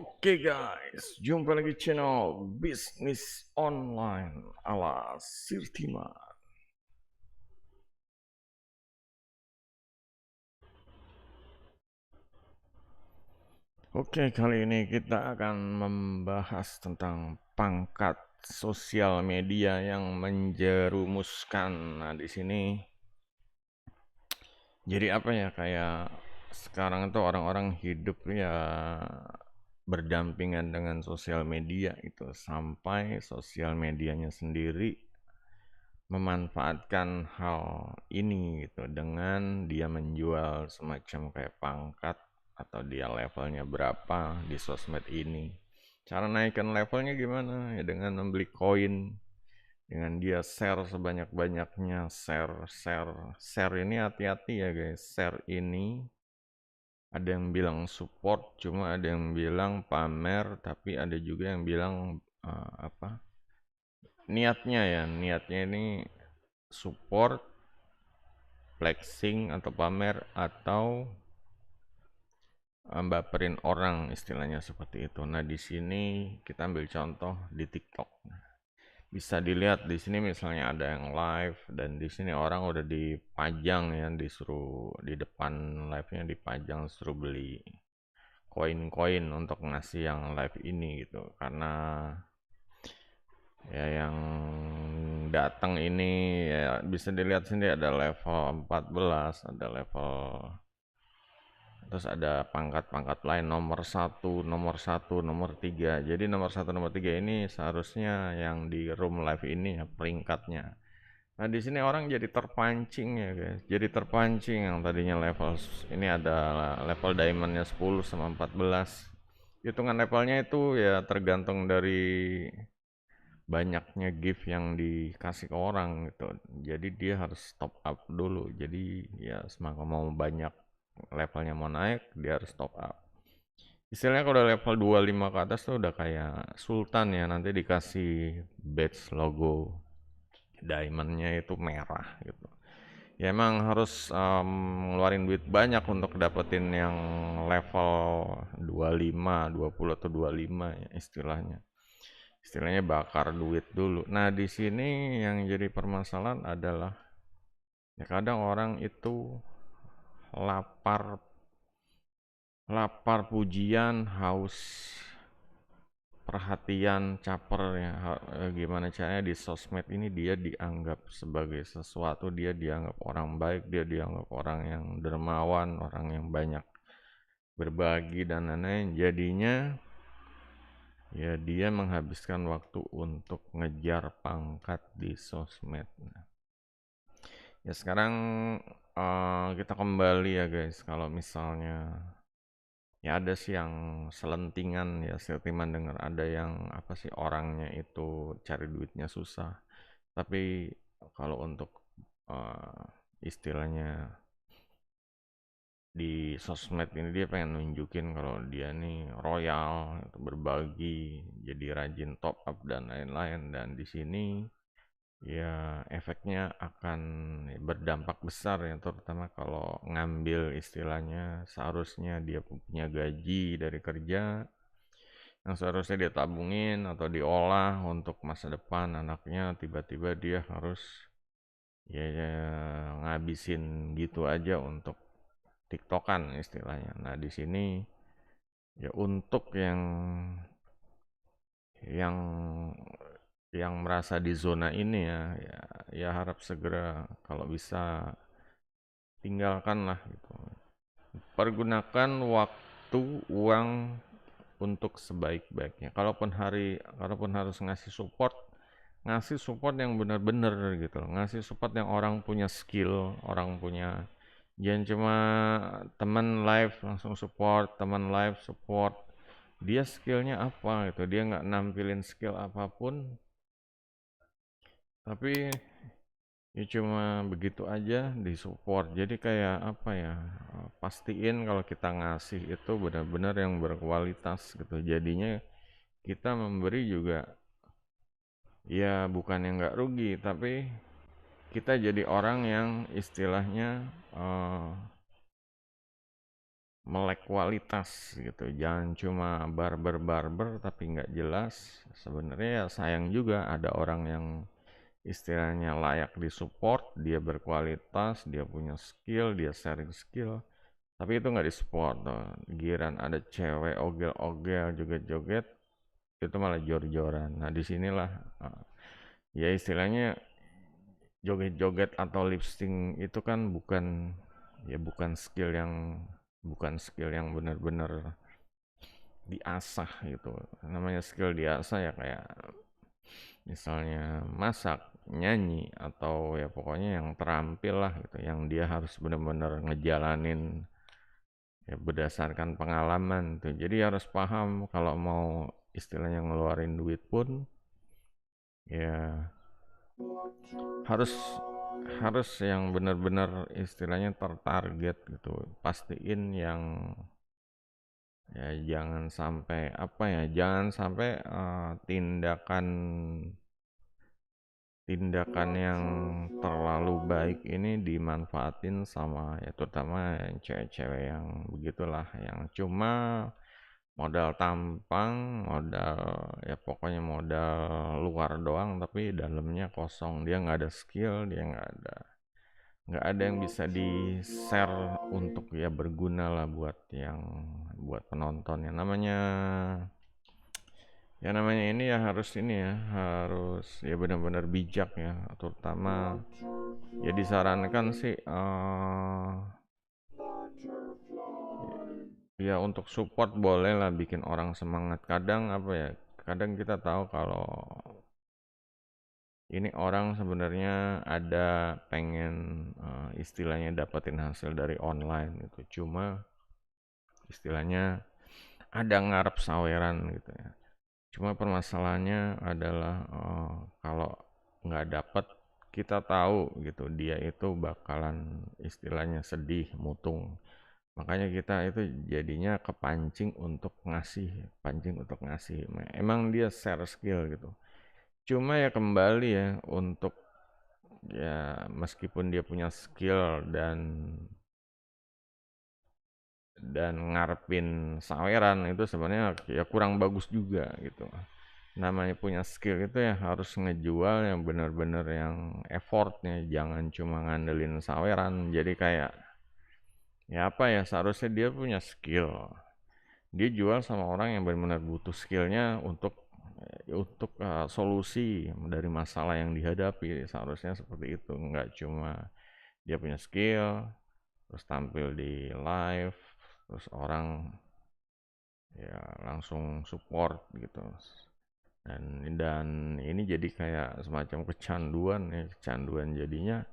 Oke guys, jumpa lagi channel bisnis online ala Sirtima. Oke, kali ini kita akan membahas tentang pangkat sosial media yang menjerumuskan. Nah, di sini jadi apa ya, kayak sekarang itu orang-orang hidup ya berdampingan dengan sosial media itu sampai sosial medianya sendiri memanfaatkan hal ini gitu dengan dia menjual semacam kayak pangkat atau dia levelnya berapa di sosmed ini. Cara naikkan levelnya gimana? Ya dengan membeli koin, dengan dia share sebanyak-banyaknya, share ini hati-hati ya guys. Share ini ada yang bilang support, cuma ada yang bilang pamer, tapi ada juga yang bilang apa? Niatnya ini support, flexing atau pamer atau baperin orang istilahnya seperti itu. Nah, di sini kita ambil contoh di TikTok. Bisa dilihat di sini misalnya ada yang live dan di sini orang udah dipajang ya, disuruh di depan live-nya dipajang suruh beli koin-koin untuk ngasih yang live ini gitu. Karena ya yang datang ini ya bisa dilihat sini ada level 14, ada level, terus ada pangkat-pangkat lain nomor 1, nomor 3. Jadi nomor 1, nomor 3 ini seharusnya yang di room live ini ya peringkatnya. Nah, di sini orang jadi terpancing ya, guys. Jadi terpancing yang tadinya level ini ada level diamondnya 10 sama 14. Hitungan levelnya itu ya tergantung dari banyaknya gift yang dikasih ke orang gitu. Jadi dia harus top up dulu. Jadi ya semakin mau banyak levelnya mau naik, dia harus top up. Istilahnya kalau udah level 25 ke atas tuh udah kayak sultan ya, nanti dikasih badge logo diamondnya itu merah gitu. Ya emang harus ngeluarin duit banyak untuk dapetin yang level 25, 20 atau 25 ya istilahnya. Istilahnya bakar duit dulu. Nah, di sini yang jadi permasalahan adalah ya kadang orang itu lapar lapar pujian, haus perhatian, caper ya. Gimana caranya di sosmed ini dia dianggap sebagai sesuatu, dia dianggap orang baik, dia dianggap orang yang dermawan, orang yang banyak berbagi dan lain-lain. Jadinya ya dia menghabiskan waktu untuk ngejar pangkat di sosmed. Ya sekarang kita kembali ya guys, kalau misalnya ya ada sih yang selentingan ya, sentimen dengar ada yang apa sih orangnya itu cari duitnya susah. Tapi kalau untuk eh, istilahnya di sosmed ini dia pengen nunjukin kalau dia nih royal, itu berbagi, jadi rajin top up dan lain-lain dan di sini ya efeknya akan berdampak besar ya, terutama kalau ngambil istilahnya seharusnya dia punya gaji dari kerja yang seharusnya dia tabungin atau diolah untuk masa depan anaknya, tiba-tiba dia harus ya ngabisin gitu aja untuk tiktokan istilahnya. Nah, di sini ya untuk yang yang merasa di zona ini ya harap segera kalau bisa tinggalkanlah gitu. Pergunakan waktu, uang untuk sebaik-baiknya. Kalaupun harus ngasih support yang benar-benar gitu. Ngasih support yang orang punya skill, orang punya, jangan cuma teman live langsung support, teman live support. Dia skillnya apa gitu. Dia nggak nampilin skill apapun, tapi ya cuma begitu aja di support. Jadi kayak apa ya, pastiin kalau kita ngasih itu benar-benar yang berkualitas gitu. Jadinya kita memberi juga ya bukan yang nggak rugi, tapi kita jadi orang yang istilahnya melek kualitas gitu. Jangan cuma barber tapi nggak jelas. Sebenarnya ya sayang juga ada orang yang istilahnya layak disupport, dia berkualitas, dia punya skill, dia sharing skill, tapi itu nggak disupport tuh. Giran ada cewek ogel-ogel joget-joget, itu malah jor-joran. Nah disinilah ya istilahnya joget-joget atau lip sync itu kan bukan, ya bukan skill yang benar-benar diasah gitu. Namanya skill diasah ya kayak misalnya masak, nyanyi, atau ya pokoknya yang terampil lah gitu, yang dia harus benar-benar ngejalanin ya berdasarkan pengalaman tuh. Jadi harus paham kalau mau istilahnya ngeluarin duit pun ya harus harus yang benar-benar istilahnya tertarget gitu. Pastiin yang ya jangan sampai apa ya, jangan sampai tindakan tindakan yang terlalu baik ini dimanfaatin sama ya terutama cewek-cewek yang begitulah, yang cuma modal tampang, modal ya pokoknya modal luar doang tapi dalamnya kosong. Dia nggak ada skill, dia nggak ada yang bisa di share untuk ya berguna lah buat penonton. Yang namanya ini ya harus ini ya, harus ya benar-benar bijak ya, terutama ya disarankan sih ya untuk support boleh lah, bikin orang semangat. Kadang apa ya, kadang kita tahu kalau ini orang sebenarnya ada pengen istilahnya dapetin hasil dari online gitu, cuma istilahnya ada ngarep saweran gitu ya. Cuma permasalahannya adalah kalau nggak dapet, kita tahu gitu dia itu bakalan istilahnya sedih, mutung. Makanya kita itu jadinya pancing untuk ngasih. Emang dia share skill gitu. Cuma ya kembali ya untuk ya meskipun dia punya skill dan ngarepin saweran, itu sebenarnya ya kurang bagus juga gitu. Namanya punya skill itu ya harus ngejual yang benar-benar yang effortnya, jangan cuma ngandelin saweran. Jadi kayak ya apa ya, seharusnya dia punya skill, dia jual sama orang yang benar-benar butuh skillnya untuk solusi dari masalah yang dihadapi. Seharusnya seperti itu, nggak cuma dia punya skill terus tampil di live terus orang ya langsung support gitu. Dan ini jadi kayak semacam kecanduan ya, kecanduan jadinya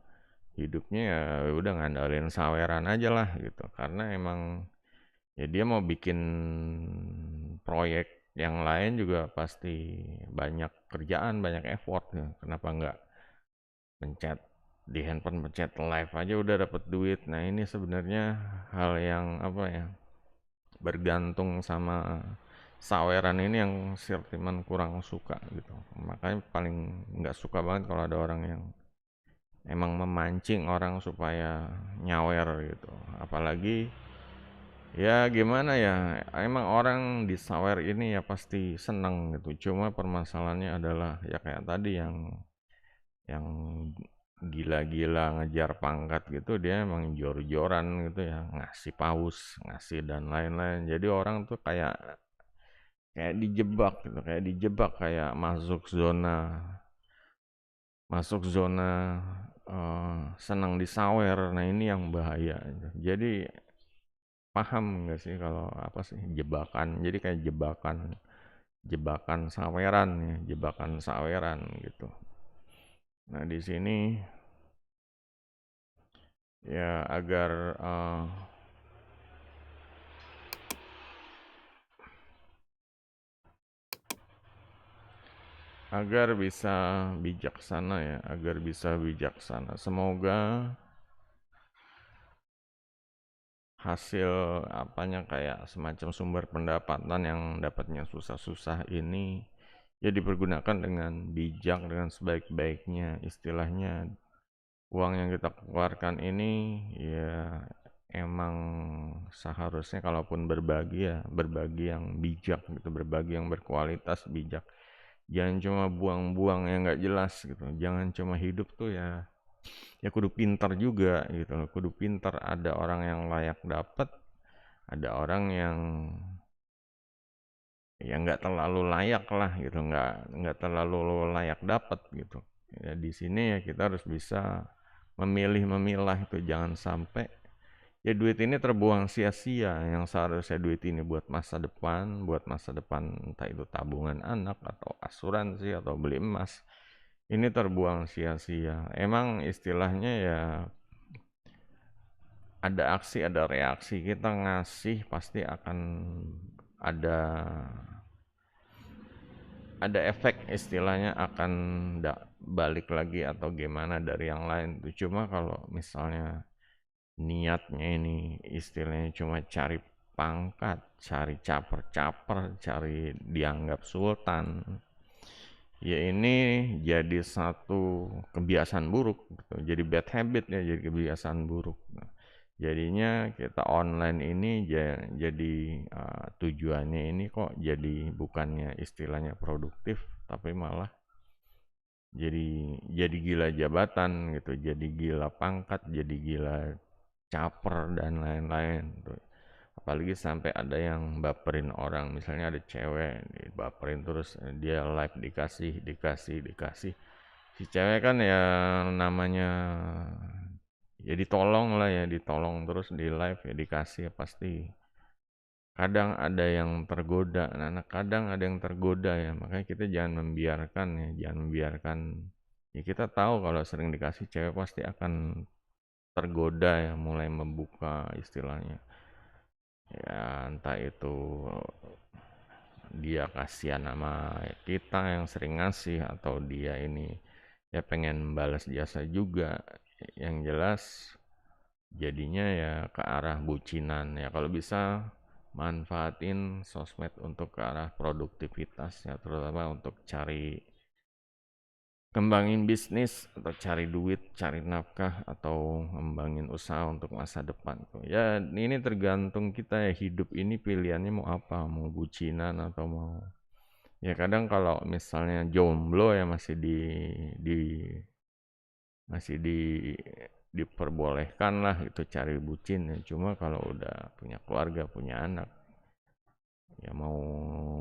hidupnya ya udah ngandalin saweran aja lah gitu, karena emang ya dia mau bikin proyek yang lain juga pasti banyak kerjaan, banyak effort ya. Kenapa nggak pencet di handphone, pencet live aja udah dapat duit. Nah ini sebenarnya hal yang apa ya, bergantung sama saweran ini yang Sirtiman kurang suka gitu. Makanya paling nggak suka banget kalau ada orang yang emang memancing orang supaya nyawer gitu. Apalagi ya gimana ya, emang orang di sawer ini ya pasti seneng gitu. Cuma permasalahannya adalah ya kayak tadi yang gila-gila ngejar pangkat gitu, dia emang jor-joran gitu ya, ngasih paus, ngasih dan lain-lain. Jadi orang tuh kayak kayak dijebak gitu, kayak masuk zona senang disawer. Nah ini yang bahaya. Jadi paham nggak sih kalau apa sih jebakan? Jadi kayak jebakan jebakan saweran ya, jebakan saweran gitu. Nah di sini ya agar bisa bijaksana ya, agar bisa bijaksana. Semoga hasil apanya kayak semacam sumber pendapatan yang dapatnya susah-susah ini ya dipergunakan dengan bijak, dengan sebaik-baiknya. Istilahnya uang yang kita keluarkan ini ya emang seharusnya kalaupun berbagi ya berbagi yang bijak gitu, berbagi yang berkualitas, bijak. Jangan cuma buang-buang yang nggak jelas gitu. Jangan cuma hidup tuh ya kudu pintar juga gitu loh. Kudu pintar, ada orang yang layak dapat, ada orang yang ya nggak terlalu layak lah gitu, nggak terlalu layak dapat gitu. Ya di sini ya kita harus bisa memilih memilah itu, jangan sampai ya duit ini terbuang sia-sia. Yang seharusnya duit ini buat masa depan, entah itu tabungan anak atau asuransi atau beli emas, ini terbuang sia-sia. Emang istilahnya ya ada aksi ada reaksi, kita ngasih pasti akan ada efek, istilahnya akan balik lagi atau gimana dari yang lain tuh. Cuma kalau misalnya niatnya ini istilahnya cuma cari pangkat, cari caper-caper, cari dianggap sultan, ya ini jadi satu kebiasaan buruk gitu. Jadi bad habit ya, jadi kebiasaan buruk. Nah, jadinya kita online ini jadi tujuannya ini kok jadi bukannya istilahnya produktif, tapi malah jadi gila jabatan gitu, jadi gila pangkat, jadi gila caper dan lain-lain tuh. Apalagi sampai ada yang baperin orang, misalnya ada cewek baperin terus dia live dikasih. Si cewek kan ya namanya ya ditolong lah ya, ditolong terus di live ya dikasih ya pasti kadang ada yang tergoda. Nah, kadang ada yang tergoda ya, makanya kita jangan membiarkan ya, jangan membiarkan. Ya kita tahu kalau sering dikasih cewek pasti akan tergoda ya, mulai membuka istilahnya. Ya entah itu dia kasihan sama kita yang sering ngasih, atau dia ini ya pengen balas jasa juga. Yang jelas jadinya ya ke arah bucinan ya. Kalau bisa manfaatin sosmed untuk ke arah produktivitas ya, terutama untuk cari kembangin bisnis atau cari duit, cari nafkah, atau ngembangin usaha untuk masa depan tuh. Ya ini tergantung kita ya, hidup ini pilihannya mau apa, mau bucinan atau mau ya. Kadang kalau misalnya jomblo ya di masih diperbolehkan lah itu cari bucin ya. Cuma kalau udah punya keluarga, punya anak, ya mau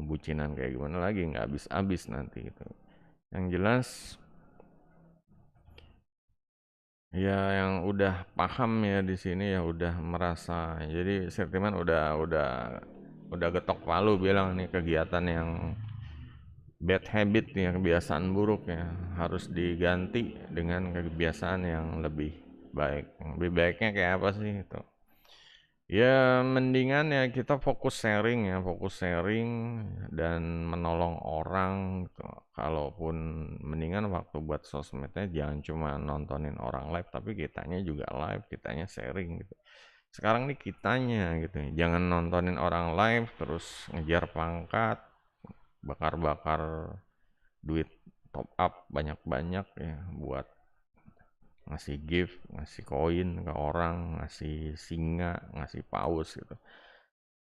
bucinan kayak gimana lagi, nggak habis-habis nanti gitu. Yang jelas ya yang udah paham ya di sini ya udah merasa. Jadi Sirtiman udah getok palu bilang nih, kegiatan yang bad habit ya, kebiasaan buruk ya harus diganti dengan kebiasaan yang lebih baik. Lebih baiknya kayak apa sih itu? Ya mendingan ya kita fokus sharing ya, fokus sharing dan menolong orang gitu. Kalaupun mendingan waktu buat sosmednya jangan cuma nontonin orang live, tapi kitanya juga live, kitanya sharing gitu. Sekarang nih kitanya gitu, jangan nontonin orang live terus ngejar pangkat, bakar-bakar duit top up banyak-banyak ya buat ngasih gift, ngasih koin ke orang, ngasih singa, ngasih paus gitu.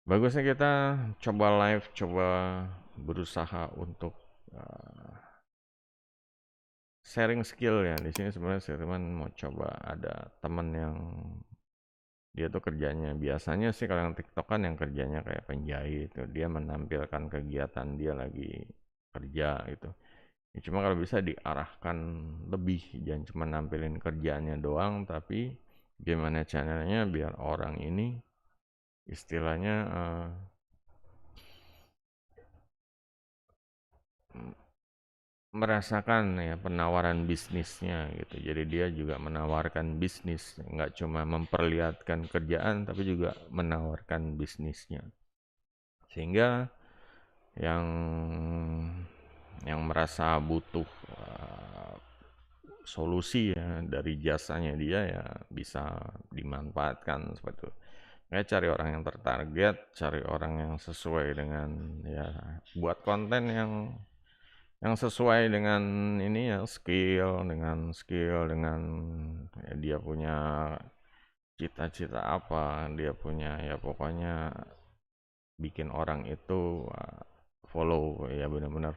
Bagusnya kita coba live, coba berusaha untuk uh, sharing skill ya. Di sini sebenarnya saya teman mau coba, ada teman yang dia tuh kerjanya biasanya sih kalau yang TikTok kan yang kerjanya kayak penjahit itu, dia menampilkan kegiatan dia lagi kerja gitu. Ya, cuma kalau bisa diarahkan lebih, jangan cuma nampilin kerjaannya doang, tapi gimana caranya biar orang ini istilahnya merasakan ya penawaran bisnisnya gitu. Jadi dia juga menawarkan bisnis, nggak cuma memperlihatkan kerjaan, tapi juga menawarkan bisnisnya. Sehingga yang merasa butuh solusi ya dari jasanya dia ya bisa dimanfaatkan seperti itu. Kayak cari orang yang tertarget, cari orang yang sesuai dengan ya, buat konten yang sesuai dengan ini ya, skill dengan ya, dia punya cita-cita apa dia punya, ya pokoknya bikin orang itu follow, ya benar-benar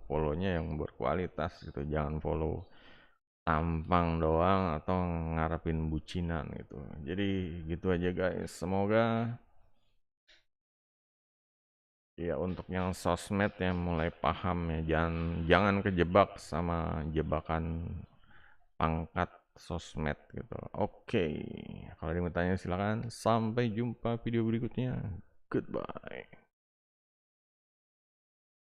follownya yang berkualitas gitu, jangan follow tampang doang atau ngarepin bucinan gitu. Jadi gitu aja guys, semoga ya untuk yang sosmed yang mulai paham ya, jangan jangan kejebak sama jebakan pangkat sosmed gitu. Oke, kalau ada yang mau tanya silakan. Sampai jumpa video berikutnya. Goodbye.